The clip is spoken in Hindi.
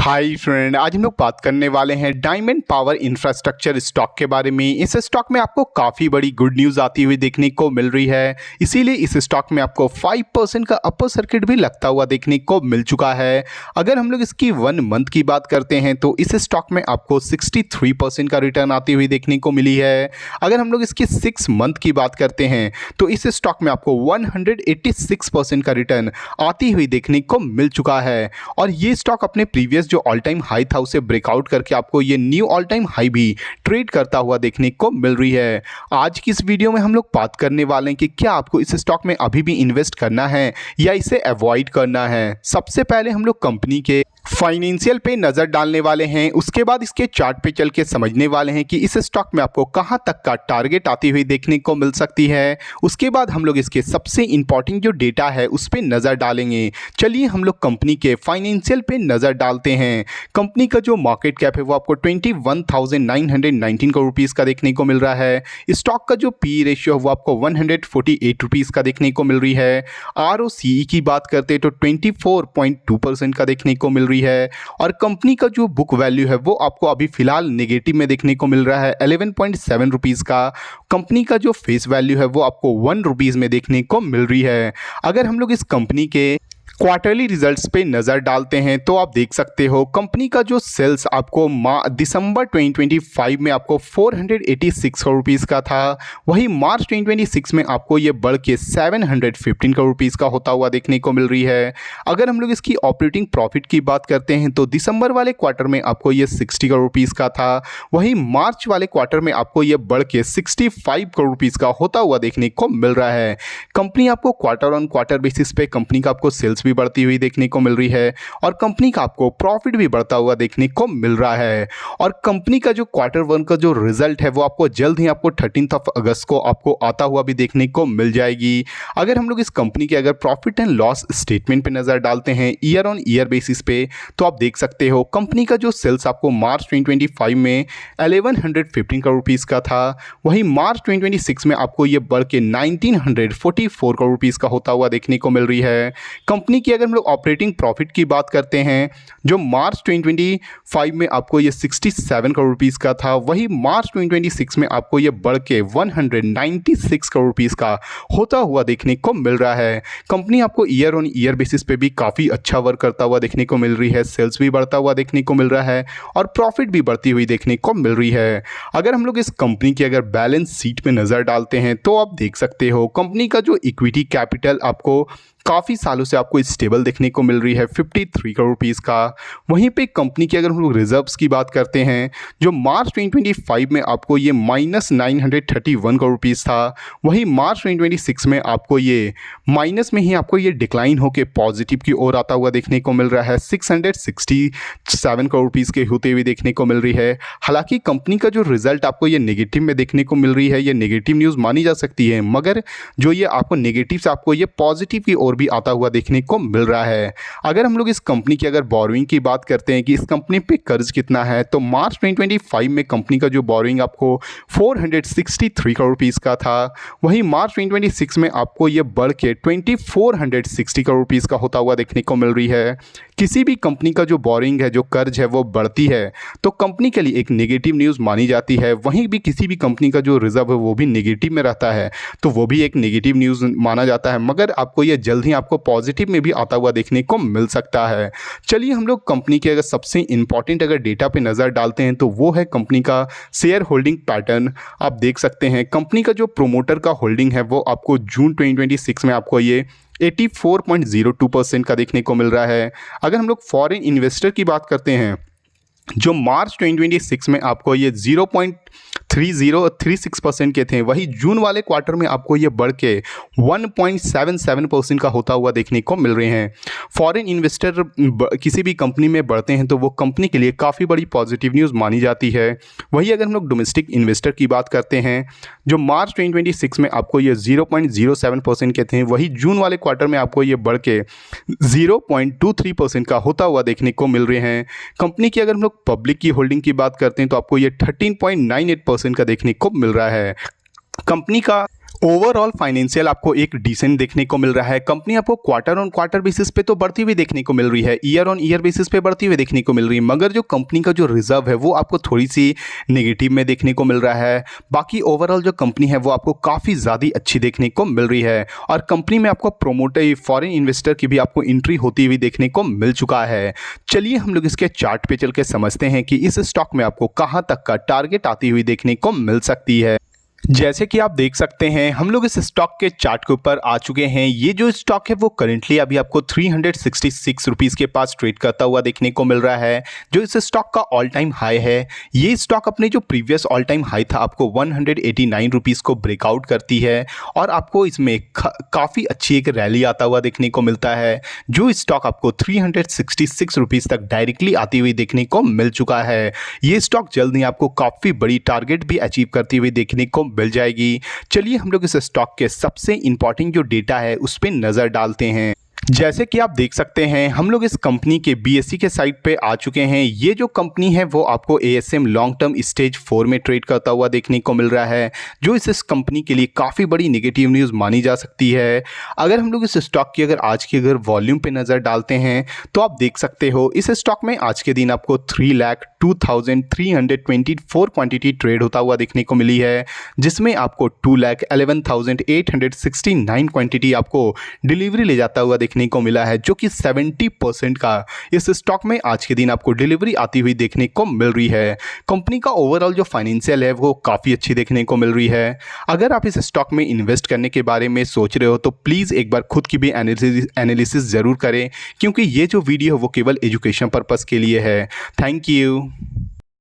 हाय फ्रेंड, आज हम लोग बात करने वाले हैं डायमंड पावर इंफ्रास्ट्रक्चर स्टॉक के बारे में। इस स्टॉक में आपको काफ़ी बड़ी गुड न्यूज़ आती हुई देखने को मिल रही है, इसीलिए इस स्टॉक में आपको 5% का अपर सर्किट भी लगता हुआ देखने को मिल चुका है। अगर हम लोग इसकी 1 मंथ की बात करते हैं तो इस स्टॉक में आपको 63% का रिटर्न आती हुई देखने को मिली है। अगर हम लोग इसकी 6 मंथ की बात करते हैं तो इस स्टॉक में आपको 186% का रिटर्न आती हुई देखने को मिल चुका है। और ये स्टॉक अपने प्रीवियस जो ऑल टाइम हाई था उसे ब्रेकआउट करके आपको ये न्यू ऑल टाइम हाई भी ट्रेड करता हुआ देखने को मिल रही है। आज की इस वीडियो में हम लोग बात करने वाले हैं कि क्या आपको इस स्टॉक में अभी भी इन्वेस्ट करना है या इसे अवॉइड करना है। सबसे पहले हम लोग कंपनी के फाइनेंशियल पे नज़र डालने वाले हैं, उसके बाद इसके चार्ट पे चल के समझने वाले हैं कि इस स्टॉक में आपको कहां तक का टारगेट आती हुई देखने को मिल सकती है। उसके बाद हम लोग इसके सबसे इंपॉर्टेंट जो डेटा है उस पर नज़र डालेंगे। चलिए हम लोग कंपनी के फाइनेंशियल पे नज़र डालते हैं। कंपनी का जो मार्केट कैप है वो आपको 21,919 करोड़ रुपीज़ का देखने को मिल रहा है। स्टॉक का जो पी रेशियो है वो आपको 148 रुपीज़ का देखने को मिल रही है। ROCE की बात करते हैं तो 24.2% का देखने को मिल रही है। और कंपनी का जो बुक वैल्यू है वो आपको अभी फिलहाल नेगेटिव में देखने को मिल रहा है 11.7 रुपीज़ का। कंपनी का जो फेस वैल्यू है वो आपको 1 रुपीज़ में देखने को मिल रही है। अगर हम लोग इस कंपनी के क्वार्टरली रिजल्ट्स पे नज़र डालते हैं तो आप देख सकते हो कंपनी का जो सेल्स आपको दिसंबर 2025 में आपको 486 करोड़ रुपीज़ का था, वही मार्च 2026 में आपको ये बढ़ के 715 करोड़ रुपीज़ का होता हुआ देखने को मिल रही है। अगर हम लोग इसकी ऑपरेटिंग प्रॉफिट की बात करते हैं तो दिसंबर वाले क्वार्टर में आपको ये 60 करोड़ रुपीज़ का था, वही मार्च वाले क्वार्टर में आपको ये बढ़ के 65 करोड़ रुपीज़ का होता हुआ देखने को मिल रहा है। कंपनी आपको क्वार्टर ऑन क्वार्टर बेसिस पे कंपनी का आपको सेल्स भी बढ़ती हुई देखने को मिल रही है और कंपनी का आपको प्रॉफिट भी बढ़ता हुआ देखने को मिल रहा है। और कंपनी का जो क्वार्टर 1 का जो रिजल्ट है वो आपको जल्द ही आपको 13 अगस्त को आपको आता हुआ भी देखने को मिल जाएगी। अगर हम लोग इस कंपनी के अगर प्रॉफिट एंड लॉस स्टेटमेंट पे नज़र डालते हैं ईयर ऑन ईयर बेसिस पे तो आप देख सकते हो कंपनी का जो सेल्स आपको मार्च 2025 में 1115 करोड़ रुपीज़ का था, वही मार्च 2026 में आपको ये बढ़ के 1944 करोड़ रुपीज़ का होता हुआ देखने को मिल रही है। कंपनी की अगर हम लोग ऑपरेटिंग प्रॉफिट की बात करते हैं जो मार्च 2025 में आपको ये 67 करोड़ रुपीज़ का था, वही मार्च 2026 में आपको ये बढ़ के 196 करोड़ रुपीज़ का होता हुआ देखने को मिल रहा है। कंपनी आपको ईयर ऑन ईयर बेसिस पे भी काफ़ी अच्छा वर्क करता हुआ देखने को मिल रही है, सेल्स भी बढ़ता हुआ देखने को मिल रहा है और प्रॉफिट भी बढ़ती हुई देखने को मिल रही है। अगर हम लोग इस कंपनी की अगर बैलेंस शीट पे नज़र डालते हैं तो आप देख सकते हो कंपनी का जो इक्विटी कैपिटल आपको काफ़ी सालों से आपको स्टेबल देखने को मिल रही है 53 करोड़ रुपीज़ का। वहीं पे कंपनी की अगर हम लोग रिजर्व्स की बात करते हैं जो मार्च 2025 में आपको ये -931 करोड़ रुपीज़ था, वही मार्च 2026 में आपको ये माइनस में ही आपको ये डिक्लाइन होकर पॉजिटिव की ओर आता हुआ देखने को मिल रहा है 667 करोड़ रुपीज़ के होते हुए देखने को मिल रही है। हालांकि कंपनी का जो रिजल्ट आपको ये नेगेटिव में देखने को मिल रही है, ये नेगेटिव न्यूज़ मानी जा सकती है, मगर जो ये आपको नेगेटिव से आपको ये पॉजिटिव की ओर भी आता हुआ देखने को मिल रहा है। अगर हम लोग इस कंपनी की अगर बोरोइंग की बात करते हैं कि इस कंपनी पे कर्ज कितना है तो मार्च 2025 में कंपनी का जो बोरोइंग आपको 463 करोड़ रुपीज़ का था, वही मार्च 2026 में आपको ये बढ़ के 2460 करोड़ रुपीज़ का होता हुआ देखने को मिल रही है। किसी भी कंपनी का जो बोरोइंग है, जो कर्ज है वो बढ़ती है तो कंपनी के लिए एक नेगेटिव न्यूज़ मानी जाती है, वहीं भी किसी भी कंपनी का जो रिजर्व है वो भी नेगेटिव में रहता है तो वो भी एक नेगेटिव न्यूज़ माना जाता है, मगर आपको ये जल्द ही आपको पॉजिटिव में भी आता हुआ देखने को मिल सकता है। चलिए हम लोग कंपनी के अगर सबसे इंपॉर्टेंट अगर डेटा पे नज़र डालते हैं तो वो है कंपनी का शेयर होल्डिंग पैटर्न। आप देख सकते हैं कंपनी का जो प्रोमोटर का होल्डिंग है वो आपको जून 2026 में आपको ये 84.02% का देखने को मिल रहा है। अगर हम लोग फॉरेन इन्वेस्टर की बात करते हैं जो मार्च 2026 में आपको ये 0.3036% के थे, वही जून वाले क्वार्टर में आपको ये बढ़ के 1.77% का होता हुआ देखने को मिल रहे हैं। फॉरेन इन्वेस्टर किसी भी कंपनी में बढ़ते हैं तो वो कंपनी के लिए काफ़ी बड़ी पॉजिटिव न्यूज़ मानी जाती है। वही अगर हम लोग डोमेस्टिक इन्वेस्टर की बात करते हैं जो मार्च 2026 में आपको ये 0.07% के थे, वही जून वाले क्वार्टर में आपको ये बढ़ के 0.23% का होता हुआ देखने को मिल रहे हैं। कंपनी की अगर हम लोग पब्लिक की होल्डिंग की बात करते हैं तो आपको ये 13.98% का देखने को मिल रहा है। कंपनी का ओवरऑल फाइनेंशियल आपको एक डिसेंट देखने को मिल रहा है। कंपनी आपको क्वार्टर ऑन क्वार्टर बेसिस पे तो बढ़ती हुई देखने को मिल रही है, ईयर ऑन ईयर बेसिस पे बढ़ती हुई देखने को मिल रही है, मगर जो कंपनी का जो रिजर्व है वो आपको थोड़ी सी नेगेटिव में देखने को मिल रहा है। बाकी ओवरऑल जो कंपनी है वो आपको काफ़ी ज़्यादा अच्छी देखने को मिल रही है और कंपनी में आपको प्रोमोटर फॉरेन इन्वेस्टर की भी आपको एंट्री होती हुई देखने को मिल चुका है। चलिए हम लोग इसके चार्ट पे चल के समझते हैं कि इस स्टॉक में आपको कहाँ तक का टारगेट आती हुई देखने को मिल सकती है। जैसे कि आप देख सकते हैं हम लोग इस स्टॉक के चार्ट के ऊपर आ चुके हैं। ये जो स्टॉक है वो करेंटली अभी आपको 366 रुपीज़ के पास ट्रेड करता हुआ देखने को मिल रहा है, जो इस स्टॉक का ऑल टाइम हाई है। ये स्टॉक अपने जो प्रीवियस ऑल टाइम हाई था आपको 189 रुपीज़ को ब्रेकआउट करती है और आपको इसमें काफ़ी अच्छी एक रैली आता हुआ देखने को मिलता है। जो स्टॉक आपको 366 रुपीज़ तक डायरेक्टली आती हुई देखने को मिल चुका है। ये स्टॉक जल्द ही आपको काफ़ी बड़ी टारगेट भी अचीव करती हुई देखने को मिल जाएगी। चलिए हम लोग इस स्टॉक के सबसे इंपॉर्टेंट जो डेटा है उस पर नजर डालते हैं। जैसे कि आप देख सकते हैं हम लोग इस कंपनी के बीएसई के साइट पे आ चुके हैं। ये जो कंपनी है वो आपको एएसएम लॉन्ग टर्म स्टेज 4 में ट्रेड करता हुआ देखने को मिल रहा है, जो इस कंपनी के लिए काफ़ी बड़ी नेगेटिव न्यूज़ मानी जा सकती है। अगर हम लोग इस स्टॉक की आज की वॉल्यूम पे नज़र डालते हैं तो आप देख सकते हो इस स्टॉक में आज के दिन आपको 3,02,324 क्वांटिटी ट्रेड होता हुआ देखने को मिली है, जिसमें आपको 2,11,869 क्वांटिटी आपको डिलीवरी ले जाता हुआ देखने को मिला है, जो कि 70% का इस स्टॉक में आज के दिन आपको डिलीवरी आती हुई देखने को मिल रही है। कंपनी का ओवरऑल जो फाइनेंशियल है वो काफ़ी अच्छी देखने को मिल रही है। अगर आप इस स्टॉक में इन्वेस्ट करने के बारे में सोच रहे हो तो प्लीज़ एक बार खुद की भी एनालिसिस ज़रूर करें, क्योंकि ये जो वीडियो है वो केवल एजुकेशन पर्पज़ के लिए है। Thank you.